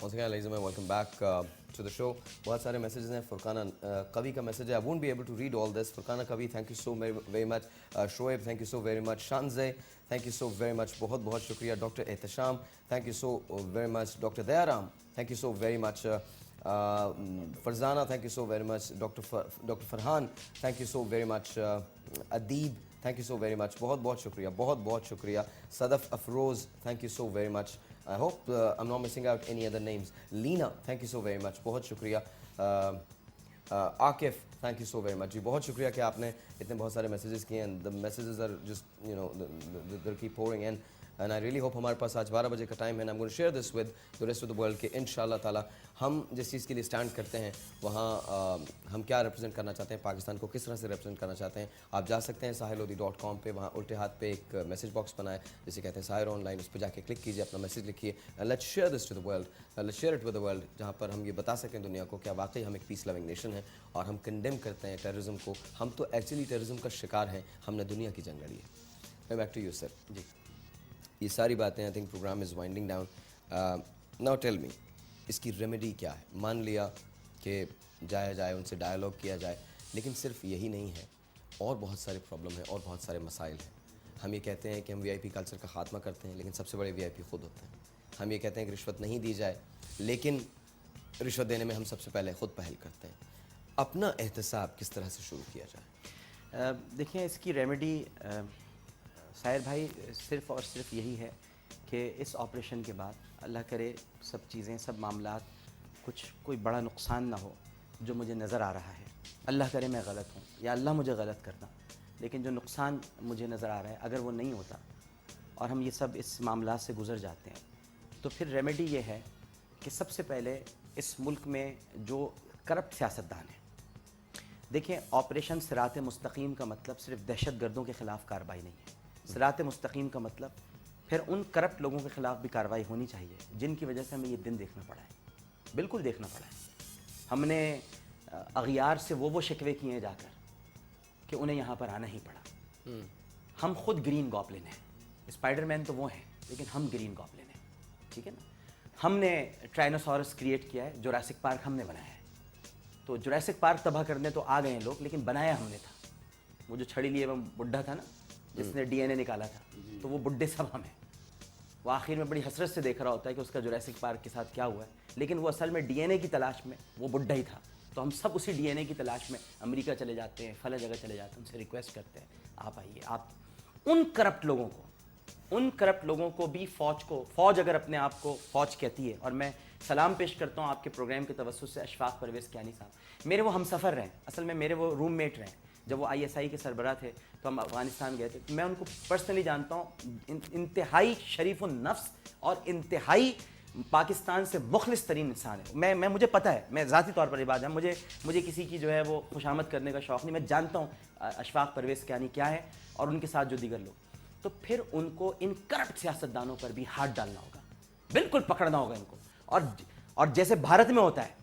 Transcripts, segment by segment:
Once again, ladies and gentlemen, welcome back to the show. बहुत सारे messages हैं. फुरकाना कवि का message है. I won't be able to read all this. Furkana Kavi, thank you so very much. Shoaib, thank you so very much. Shanze, thank you so very much. बहुत बहुत शुक्रिया. Dr. Ehtisham, thank you so very much. Dr. Dayaram, thank you so very much. Farzana, thank you so very much. Dr. Farhan, thank you so very much. Adib, thank you so very much. बहुत बहुत शुक्रिया. बहुत बहुत शुक्रिया. Sadaf Afroz, thank you so very much. I hope I'm not missing out any other names. Leena, thank you so very much. बहुत शुक्रिया. Akif, thank you so very much. जी बहुत शुक्रिया कि आपने इतने बहुत सारे messages किए हैं. The messages are just, you know, they keep pouring in. And I really hope हमारे पास आज 12 बजे का टाइम है. And I'm going to share this with the rest of the world कि इंशाल्लाह ताला हम जिस चीज़ के लिए स्टैंड करते हैं वहाँ हम क्या रिप्रेजेंट करना चाहते हैं, पाकिस्तान को किस तरह से रिप्रेजेंट करना चाहते हैं. आप जा सकते हैं sahilodi.com पे. वहाँ उल्टे हाथ पे एक मैसेज बॉक्स बना है जिसे कहते हैं साहिर ऑनलाइन. उस पर जाके क्लिक कीजिए, अपना मैसेज लिखिए. Let's share this to the world. Let's share it with the world, जहाँ पर हम ये बता सकें दुनिया को क्या वाकई हम एक पीस लविंग नेशन है और हम कंडेम करते हैं टेररिज्म को. हम तो एक्चुअली टेररिज्म का शिकार हैं. हमने दुनिया की जंग लड़ी है. Back to you sir. जी ये सारी बातें, I think programme is winding down. Now tell me, इसकी रेमेडी क्या है? मान लिया कि जाया जाए, उनसे डायलॉग किया जाए, लेकिन सिर्फ यही नहीं है, और बहुत सारे प्रॉब्लम हैं और बहुत सारे मसाइल हैं. हम ये कहते हैं कि हम वीआईपी कल्चर का ख़ात्मा करते हैं, लेकिन सबसे बड़े वीआईपी खुद होते हैं. हम ये कहते हैं कि रिश्वत नहीं दी जाए, लेकिन रिश्वत देने में हम सबसे पहले खुद पहल करते हैं. अपना एहतसाब किस तरह से शुरू किया जाए? देखिए, इसकी रेमेडी साहिर भाई सिर्फ़ और सिर्फ यही है कि इस ऑपरेशन के बाद अल्लाह करे सब चीज़ें, सब मामलात, कोई बड़ा नुकसान ना हो जो मुझे नज़र आ रहा है. अल्लाह करे मैं गलत हूँ या अल्लाह मुझे गलत करना, लेकिन जो नुकसान मुझे नज़र आ रहा है अगर वो नहीं होता और हम ये सब इस मामलात से गुज़र जाते हैं, तो फिर रेमेडी ये है कि सबसे पहले इस मुल्क में जो करप्ट सियासतदान है, देखिए ऑपरेशन सिरात मुस्तकीम का मतलब सिर्फ दहशत गर्दों के ख़िलाफ़ कार्रवाई नहीं है. सिरात मुस्तकीम का मतलब फिर उन करप्ट लोगों के ख़िलाफ़ भी कार्रवाई होनी चाहिए जिनकी वजह से हमें ये दिन देखना पड़ा है. बिल्कुल देखना पड़ा है. हमने अगियार से वो शिकवे किए हैं जाकर कि उन्हें यहाँ पर आना ही पड़ा. हम खुद ग्रीन गॉब्लिन हैं. स्पाइडरमैन तो वो हैं, लेकिन हम ग्रीन गॉब्लिन हैं. ठीक है ना. हमने ट्राइनोसॉरस क्रिएट किया है. जुरासिक पार्क हमने बनाया है. तो जुरासिक पार्क तबाह करने तो आ गए हैं लोग, लेकिन बनाया हमने था. वो जो छड़ी लिए वो बुढ़ा था ना, जिसने डीएनए निकाला था, तो वो बुड्ढे सब हम हैं. वो आखिर में बड़ी हसरत से देख रहा होता है कि उसका जुरासिक पार्क के साथ क्या हुआ है, लेकिन वो असल में डीएनए की तलाश में वो बुड्ढा ही था. तो हम सब उसी डीएनए की तलाश में अमेरिका चले जाते हैं, फला जगह चले जाते हैं, उनसे रिक्वेस्ट करते हैं आप आइए. आप उन करप्ट लोगों को भी फ़ौज अगर अपने आप को फ़ौज कहती है, और मैं सलाम पेश करता हूँ आपके प्रोग्राम के तवस्सुस से अशफाक परवेज़ कियानी साहब. मेरे वो हमसफ़र रहे, असल में मेरे वो रूममेट रहे. जब वो आईएसआई के सरबराह थे तो हम अफ़गानिस्तान गए थे. मैं उनको पर्सनली जानता हूँ. इंतहाई शरीफ नफ्स और इंतहाई पाकिस्तान से मुखलिस तरीन इंसान है. मैं मुझे पता है, मैं ज़ाती तौर पर ये बात है, मुझे किसी की जो है वो खुशामद करने का शौक़ नहीं. मैं जानता हूँ अशफाक परवेज़ कियानी क्या है और उनके साथ जो दीगर लोग. तो फिर उनको इन करप्ट सियासतदानों पर भी हाथ डालना होगा, बिल्कुल पकड़ना होगा इनको. और जैसे भारत में होता है,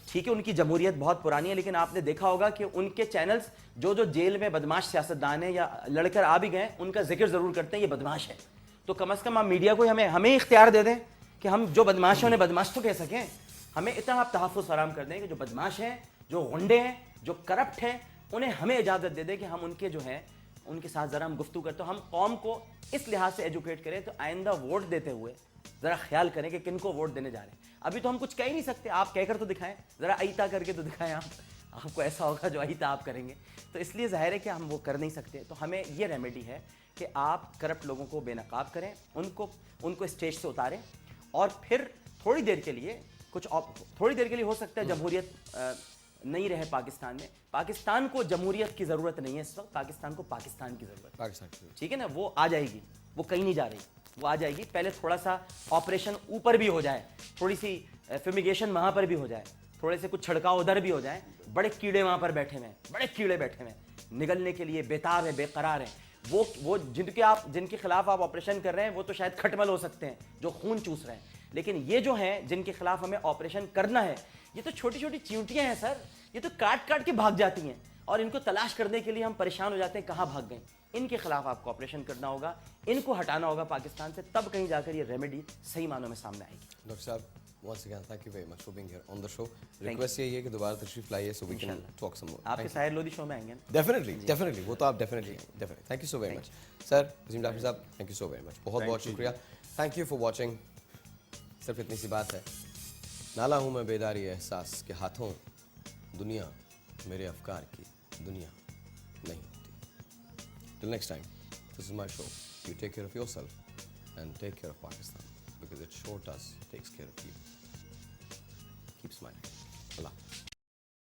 ठीक है, उनकी जमहूरियत बहुत पुरानी है, लेकिन आपने देखा होगा कि उनके चैनल्स जो जेल में बदमाश सियासतदान हैं या लड़कर आ भी गए, उनका जिक्र ज़रूर करते हैं ये बदमाश है. तो कम से कम आप मीडिया को हमें इख्तियार दे दें कि हम जो बदमाश हैं उन्हें बदमाश तो कह सकें. हमें इतना आप तहफ़्फ़ुज़ फराहम कर दें कि जो बदमाश हैं, जो गुंडे हैं, जो करप्ट हैं, उन्हें हमें इजाज़त दे दें कि हम उनके जो हैं उनके साथ ज़रा हम गुफ्तगू करते. तो हम कौम को इस लिहाज से एजुकेट करें. तो आइंदा वोट देते हुए ज़रा ख्याल करें कि किन को वोट देने जा रहे हैं. अभी तो हम कुछ कह ही नहीं सकते. आप कहकर तो दिखाएं, ज़रा अईता करके तो दिखाएं. आपको ऐसा होगा जो अईता आप करेंगे. तो इसलिए ज़ाहिर है कि हम वो कर नहीं सकते. तो हमें ये रेमेडी है कि आप करप्ट लोगों को बेनकाब करें, उनको स्टेज से उतारें, और फिर थोड़ी देर के लिए हो सकता है जमहूरियत नहीं रहे पाकिस्तान में. पाकिस्तान को जमहूरियत की ज़रूरत नहीं है इस वक्त. पाकिस्तान को पाकिस्तान की ज़रूरत है. ठीक है ना. वो आ जाएगी, वो कहीं नहीं जा रही, वो आ जाएगी. पहले थोड़ा सा ऑपरेशन ऊपर भी हो जाए, थोड़ी सी फ्यूमिगेशन वहाँ पर भी हो जाए, थोड़े से कुछ छिड़काव उधर भी हो जाए. बड़े कीड़े वहाँ पर बैठे हुए हैं, निगलने के लिए बेताब है, बेकरार है. वो जिनके खिलाफ आप ऑपरेशन कर रहे हैं वो तो शायद खटमल हो सकते हैं जो खून चूस रहे हैं, लेकिन ये जो हैं जिनके खिलाफ हमें ऑपरेशन करना है, ये तो छोटी छोटी चींटियाँ हैं सर. ये तो काट के भाग जाती हैं और इनको तलाश करने के लिए हम परेशान हो जाते हैं कहाँ भाग गए. इनके खिलाफ आपको ऑपरेशन करना होगा, इनको हटाना होगा पाकिस्तान से, तब कहीं जाकर ये रेमेडी सही मानों में सामने आएगी. डॉक्टर साहब, once again, thank you very much for being here on the show. Request यही है कि दोबारा तशरीफ लाइए so we can talk some more. आपके शायर लोधी शो में आएंगे ना? Definitely, वो तो आप definitely आएंगे, definitely. Thank you so very much. Sir, Wasim Jafri साहब, thank you so very much. बहुत शुक्रिया. Thank you for watching. सिर्फ इतनी सी बात है. नाला हूँ मैं बेदारी एहसास के हाथों दुनिया मेरे अफकार की दुनिया नहीं होती. Till next time, this is my show. You take care of yourself and take care of Pakistan because it sure does takes care of you. Keep smiling. Allah.